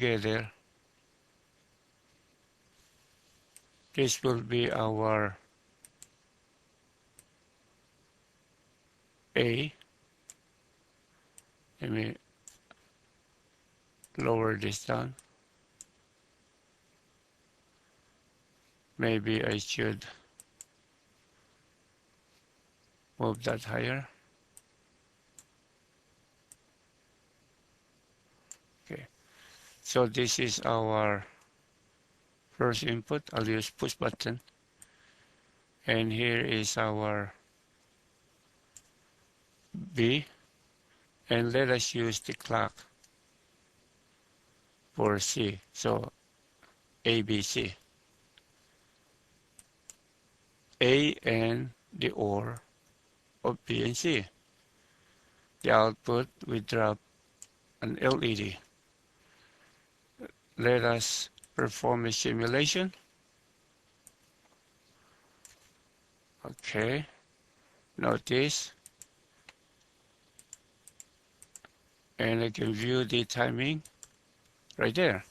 together, this will be our A. Let me lower this down. Maybe I should move that higher. Okay, so this is our first input. I'll use push button. And here is our B. And let us use the clock for C. So ABC. A and the OR of B and C. The output we drop an LED. Let us perform a simulation. Okay, notice, and I can view the timing right there.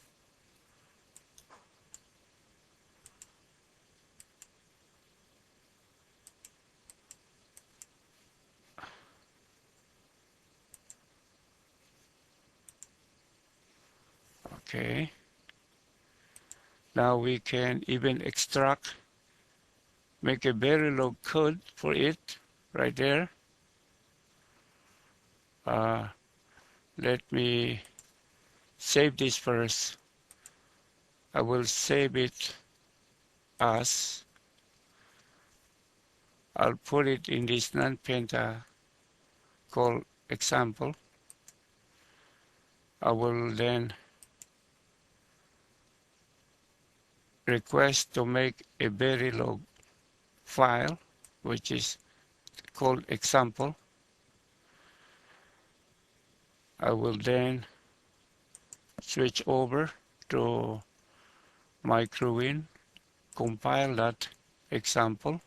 Okay, now we can even extract, make a Verilog code for it right there. Let me save this first. I will save it as, I'll put it in this non-penta called example. I will then request to make a Verilog file, which is called example. I will then switch over to MicroWin, compile that example,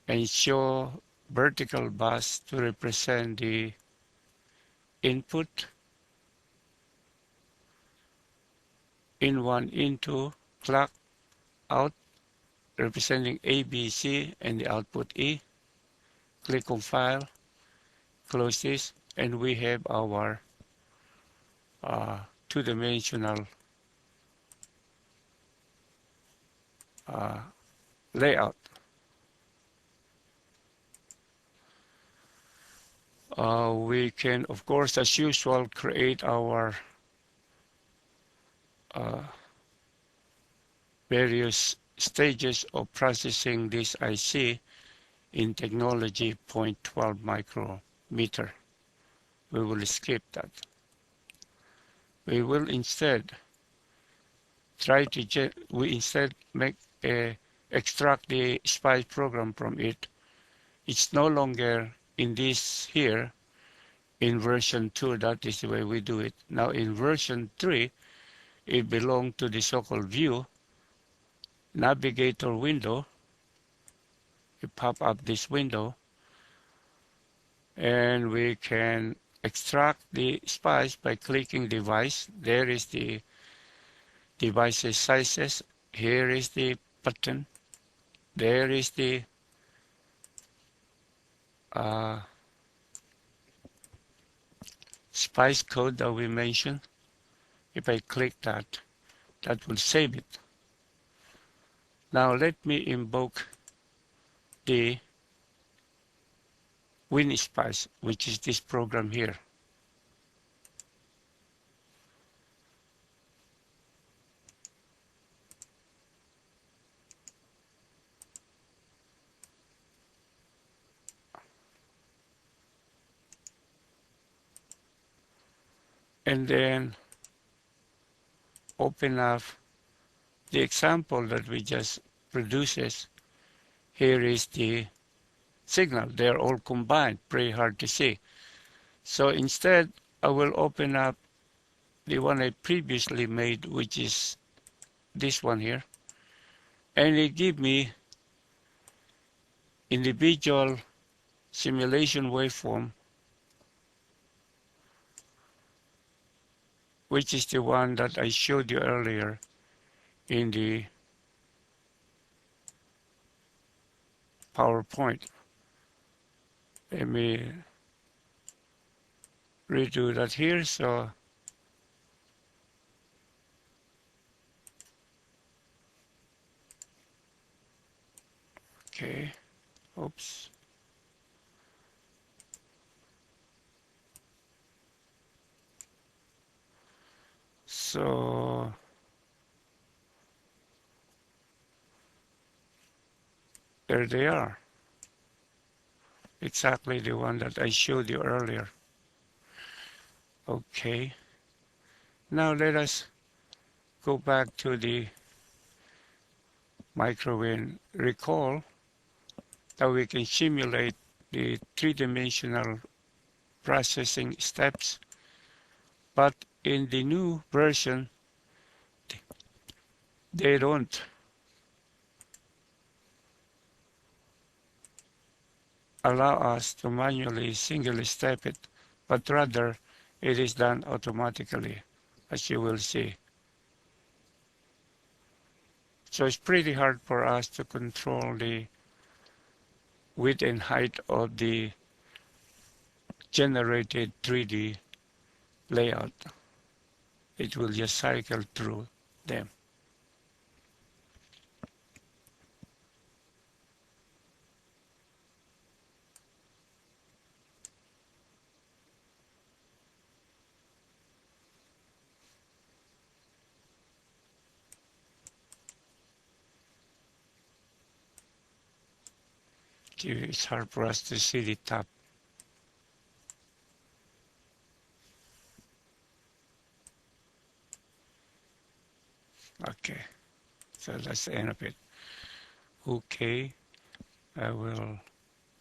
and show vertical bus to represent the input, in1, in2, clock, out, representing A, B, C, and the output E. Click on File, close this, and we have our two-dimensional layout. We can, of course, as usual, create our various stages of processing this IC in technology 0.12 micrometer. We will skip that. We will instead try to extract the SPICE program from it. It's no longer in this here in version 2. That is the way we do it. Now in version 3, it belongs to the so-called view navigator window. You pop up this window, and we can extract the SPICE by clicking device. There is the device's sizes. Here is the button. There is the SPICE code that we mentioned. If I click that, that will save it. Now let me invoke the WinSPICE, which is this program here. And then open up the example that we just produces. Here is the signal. They're all combined, pretty hard to see. So instead, I will open up the one I previously made, which is this one here. And it gives me individual simulation waveform which is the one that I showed you earlier in the PowerPoint. Let me redo that here. So okay, oops. So there they are. Exactly the one that I showed you earlier. Okay. Now let us go back to the microwave. Recall that we can simulate the three-dimensional processing steps, but in the new version, they don't allow us to manually single step it, but rather it is done automatically, as you will see. So it's pretty hard for us to control the width and height of the generated 3D layout. It will just cycle through them. It's hard for us to see the top. Okay, so that's the end of it. Okay, I will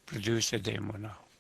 produce a demo now.